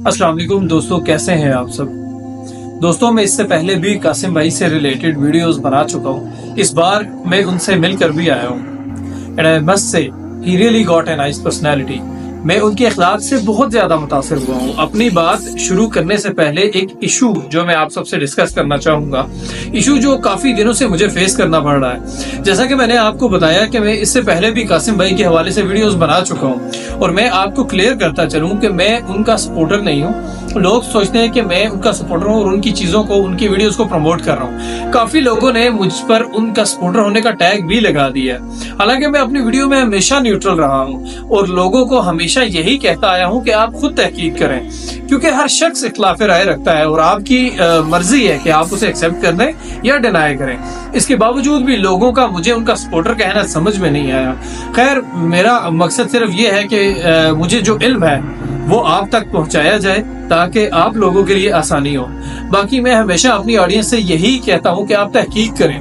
अस्सलाम वालेकुम दोस्तों, कैसे हैं आप सब। दोस्तों, मैं इससे पहले भी कासिम भाई से रिलेटेड वीडियोस बना चुका हूँ। इस बार मैं उनसे मिलकर भी आया हूँ and I must say he really got a nice personality. मैं उनके अखलाक से बहुत ज्यादा मुतासिर हुआ हूँ। अपनी बात शुरू करने से पहले एक इशू जो मैं आप सबसे डिस्कस करना चाहूंगा, इशू जो काफी दिनों से मुझे फेस करना पड़ रहा है। जैसा कि मैंने आपको बताया कि मैं इससे पहले भी कासिम भाई के हवाले से वीडियोस बना चुका हूँ और मैं आपको क्लियर करता चलूं कि मैं उनका सपोर्टर नहीं हूँ। लोग सोचते हैं कि मैं उनका सपोर्टर हूँ और उनकी चीजों को, उनकी वीडियोस को प्रमोट कर रहा हूँ। काफी लोगों ने मुझ पर उनका सपोर्टर होने का टैग भी लगा दिया है। हालांकि मैं अपनी वीडियो में हमेशा न्यूट्रल रहा हूँ और लोगों को हमेशा यही कहता आया हूँ कि आप खुद तहकीक करें, क्योंकि हर शख्स इख्तिलाफ राय रखता है और आपकी मर्जी है कि आप उसे एक्सेप्ट कर दें या डिनाई करें। इसके बावजूद भी लोगों का मुझे उनका सपोर्टर कहना समझ में नहीं आया। खैर, मेरा मकसद सिर्फ ये है कि मुझे जो इल्म है वो आप तक पहुंचाया जाए ताकि आप लोगों के लिए आसानी हो। बाकी मैं हमेशा अपनी ऑडियंस से यही कहता हूं कि आप तहकीक करें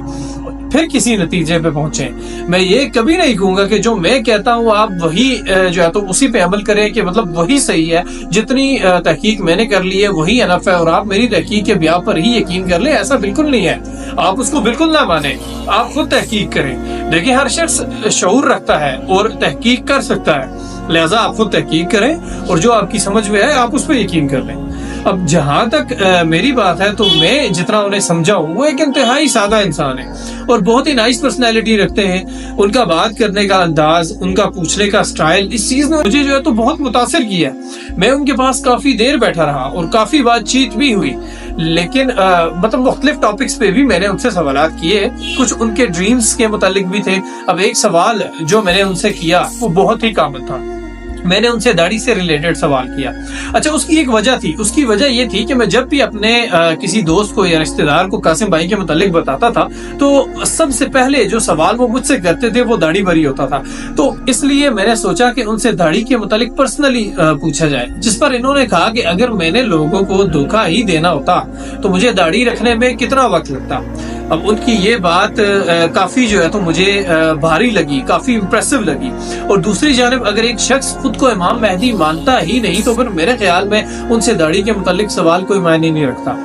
फिर किसी नतीजे पे पहुंचें। मैं ये कभी नहीं कहूंगा कि जो मैं कहता हूं आप वही जो है तो उसी पे अमल करें कि मतलब वही सही है, जितनी तहकीक मैंने कर ली है वही अनफ है और आप मेरी तहकीक के बयान पर ही यकीन कर लें। ऐसा बिल्कुल नहीं है, आप उसको बिल्कुल ना माने, आप खुद तहकीक करें। देखिए, हर शख्स शऊर रखता है और तहकीक कर सकता है, लिहाजा आप खुद तहकीक करें और जो आपकी समझ में है आप उस पर यकीन कर लें। अब जहां तक मेरी बात है तो मैं जितना उन्हें समझा हूं वो एक इंतहाई सादा इंसान है और बहुत ही नाइस पर्सनैलिटी रखते हैं। उनका बात करने का अंदाज, उनका पूछने का स्टाइल, इस चीज ने मुझे जो है तो बहुत मुतासिर किया। मैं उनके पास काफी देर बैठा रहा और काफी बातचीत भी हुई, लेकिन मतलब मुख्तलिफ टॉपिक्स पे भी मैंने उनसे सवालात किए। कुछ उनके ड्रीम्स के मुतालिक भी थे। अब एक सवाल जो मैंने उनसे किया वो बहुत ही कॉमन था। मैंने उनसे दाढ़ी से रिलेटेड सवाल किया। अच्छा, उसकी एक वजह थी। उसकी वजह ये थी कि मैं जब भी अपने किसी दोस्त को या रिश्तेदार को कासिम भाई के मुतालिक बताता था तो सबसे पहले जो सवाल वो मुझसे करते थे वो दाढ़ी भरी होता था। तो इसलिए मैंने सोचा कि उनसे दाढ़ी के मुतालिक पर्सनली पूछा जाए, जिस पर इन्होंने कहा कि अगर मैंने लोगों को धोखा ही देना होता तो मुझे दाढ़ी रखने में कितना वक्त लगता। अब उनकी ये बात काफी जो है तो मुझे भारी लगी, काफी इम्प्रेसिव लगी। और दूसरी जानिब अगर एक शख्स खुद को इमाम मेहदी मानता ही नहीं तो फिर मेरे ख्याल में उनसे दाढ़ी के मुतालिक सवाल कोई मायने नहीं रखता।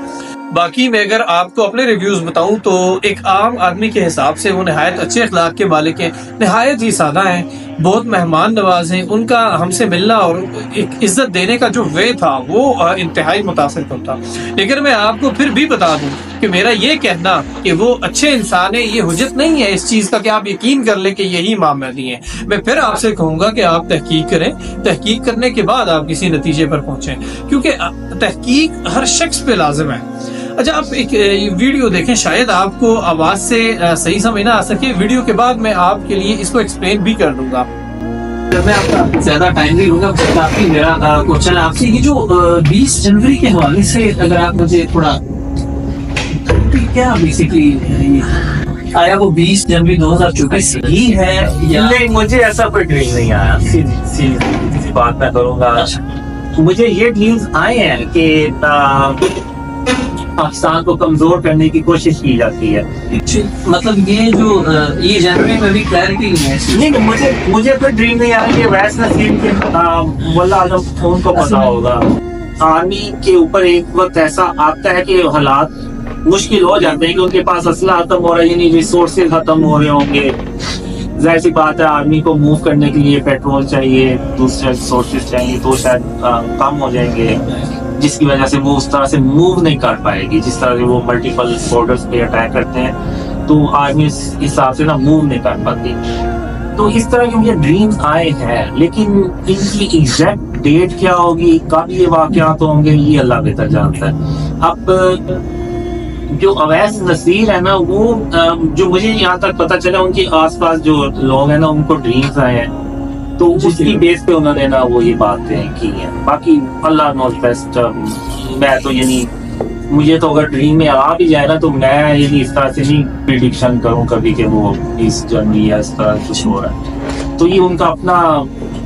बाकी मैं अगर आपको अपने रिव्यूज बताऊं तो एक आम आदमी के हिसाब से वो निहायत अच्छे अखलाक के मालिक हैं, निहायत ही सादा हैं, बहुत मेहमान नवाज हैं। उनका हमसे मिलना और एक इज्जत देने का जो वे था वो इंतहाई मुतासिर कन था। लेकिन मैं आपको फिर भी बता दूं कि मेरा ये कहना कि वो अच्छे इंसान है ये हुज्जत नहीं है इस चीज का कि आप यकीन कर लें कि यही इमाम मेहदी हैं। मैं फिर आपसे कहूंगा कि आप तहकीक करें, तहकीक करने के बाद आप किसी नतीजे पर पहुंचें, क्योंकि तहकीक हर शख्स पे लाजिम है। अच्छा, आप एक वीडियो देखें, शायद आपको आवाज से सही समझ ना आ सके। वीडियो के बाद मैं आपके लिए इसको एक्सप्लेन भी कर दूंगा। मैं आपका ज्यादा टाइम नहीं लूंगा। काफी मेरा क्वेश्चन आपसे ये जो 20 जनवरी के हवाले से अगर आप मुझे थोड़ा क्या बेसिकली आया वो 20 जनवरी 2024 ही है या नहीं? मुझे ऐसा कोई ड्रीम नहीं आया। सीधी बात मैं करूंगा, मुझे ये ड्रीम्स आए हैं कि पाकिस्तान को कमजोर करने की कोशिश की जाती है। मतलब ये जो ये जनवरी में भी क्लैरिटी नहीं है। नहीं, मुझे कोई ड्रीम नहीं आया। ये वैस नसीम के मुल्ला आजम उनको पता होगा। आर्मी के ऊपर एक वक्त ऐसा आता है कि हालात मुश्किल हो जाते हैं कि उनके पास असला खत्म हो रहा है, यानी रिसोर्सेज खत्म हो रहे होंगे। जाहिर सी बात है, आर्मी को मूव करने के लिए पेट्रोल चाहिए, दूसरे रिसोर्सेज चाहिए, तो शायद कम हो जाएंगे, जिसकी वजह से वो उस तरह से मूव नहीं कर पाएगी जिस तरह से वो मल्टीपल बॉर्डर्स पे अटैक करते हैं। तो आर्मी इस हिसाब से ना मूव नहीं कर पाती। तो इस तरह के मुझे ड्रीम्स आए हैं, लेकिन इनकी एग्जैक्ट डेट क्या होगी, कब ये वाकयात होंगे, ये अल्लाह बेहतर जानता है। अब जो अवैस नसीर है ना, वो जो मुझे यहाँ तक पता चला उनके आसपास जो लोग हैं ना उनको ड्रीम्स आए हैं, तो उसकी बेस पे उन्होंने ना वो ये बातें की हैं। बाकी अल्लाह नोज बेस्ट। मैं तो यानी मुझे तो अगर ड्रीम में आ भी जाए ना तो मैं यानी इस तरह से नहीं प्रिडिक्शन करूं कभी कि वो 20 जनवरी या इस तरह कुछ हो रहा है। तो ये उनका अपना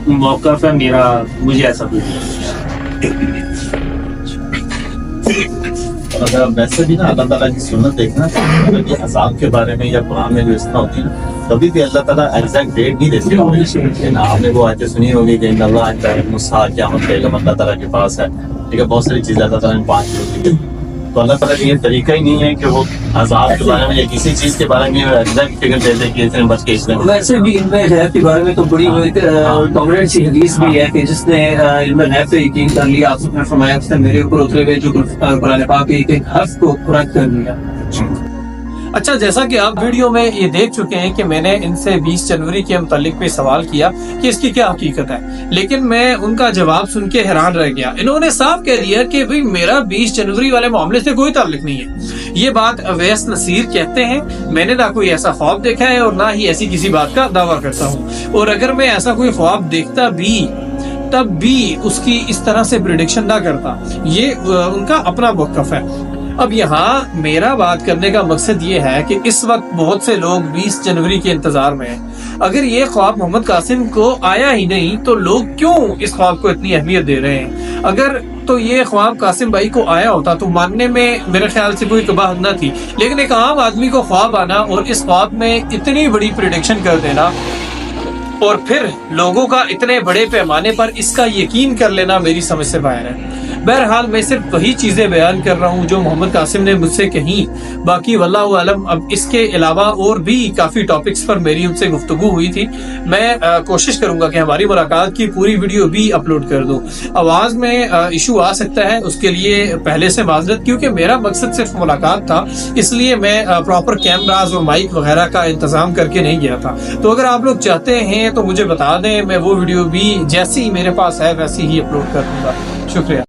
मौक़िफ़ है, मेरा मुझे ऐसा कुछ नहीं। اگر ویسے بھی نا اللہ تعالیٰ کی سنت دیکھنا، اگر یہ عذاب کے بارے میں یا قرآن میں جو اس طرح ہوتی ہے نا، کبھی بھی اللہ تعالیٰ ایگزیکٹ ڈیٹ نہیں دیتے ہوگی. لیکن آپ نے وہ آیتیں سنی ہوگی کہ ان اللہ عند المساء، قیامت کا علم اللہ تعالیٰ کے پاس ہے. ٹھیک ہے، بہت ساری چیزیں اللہ تعالیٰ نے 5 کر دی. تو اللہ تعالیٰ کا یہ طریقہ ہی نہیں ہے کہ وہ عذاب کے بارے میں یا کسی چیز کے بارے میں ایگزیکٹ فگر دیتے کہ اس نے بچ کے اس نے. ویسے بھی علم غیب کے بارے میں تو بڑی پرومیننٹ سی حدیث بھی ہے کہ جس نے علم غیب پہ یقین کر لیا، آپ نے فرمایا اس نے میرے اوپر اترے ہوئے جو قرآن پاک کے ایک حرف کو رد کر دیا. اچھا، جیسا کہ آپ ویڈیو میں یہ دیکھ چکے ہیں کہ میں نے ان سے 20 جنوری کے متعلق بھی سوال کیا کہ اس کی کیا حقیقت ہے، لیکن میں ان کا جواب سن کے حیران رہ گیا. انہوں نے صاف کہہ دیا کہ بھئی میرا 20 جنوری والے معاملے سے کوئی تعلق نہیں ہے. یہ بات اویس نصیر کہتے ہیں. میں نے نہ کوئی ایسا خواب دیکھا ہے اور نہ ہی ایسی کسی بات کا دعویٰ کرتا ہوں، اور اگر میں ایسا کوئی خواب دیکھتا بھی تب بھی اس کی اس طرح سے پریڈکشن نہ کرتا. یہ ان کا اپنا موقف ہے. اب یہاں میرا بات کرنے کا مقصد یہ ہے کہ اس وقت بہت سے لوگ 20 جنوری کے انتظار میں ہیں. اگر یہ خواب محمد قاسم کو آیا ہی نہیں تو لوگ کیوں اس خواب کو اتنی اہمیت دے رہے ہیں؟ اگر تو یہ خواب قاسم بھائی کو آیا ہوتا تو ماننے میں میرے خیال سے کوئی قباحت نہ تھی، لیکن ایک عام آدمی کو خواب آنا اور اس خواب میں اتنی بڑی پریڈکشن کر دینا اور پھر لوگوں کا اتنے بڑے پیمانے پر اس کا یقین کر لینا میری سمجھ سے باہر ہے. بہرحال میں صرف وہی چیزیں بیان کر رہا ہوں جو محمد قاسم نے مجھ سے کہیں. باقی واللہ اعلم. اب اس کے علاوہ اور بھی کافی ٹاپکس پر میری ان سے گفتگو ہوئی تھی. میں کوشش کروں گا کہ ہماری ملاقات کی پوری ویڈیو بھی اپلوڈ کر دوں. آواز میں ایشو آ سکتا ہے، اس کے لیے پہلے سے معذرت، کیونکہ میرا مقصد صرف ملاقات تھا، اس لیے میں پراپر کیمراز اور مائک وغیرہ کا انتظام کر کے نہیں گیا تھا. تو اگر آپ لوگ چاہتے ہیں تو مجھے بتا دیں، میں وہ ویڈیو بھی جیسی ہی میرے پاس ہے ویسی ہی اپلوڈ کر دوں گا. شکریہ.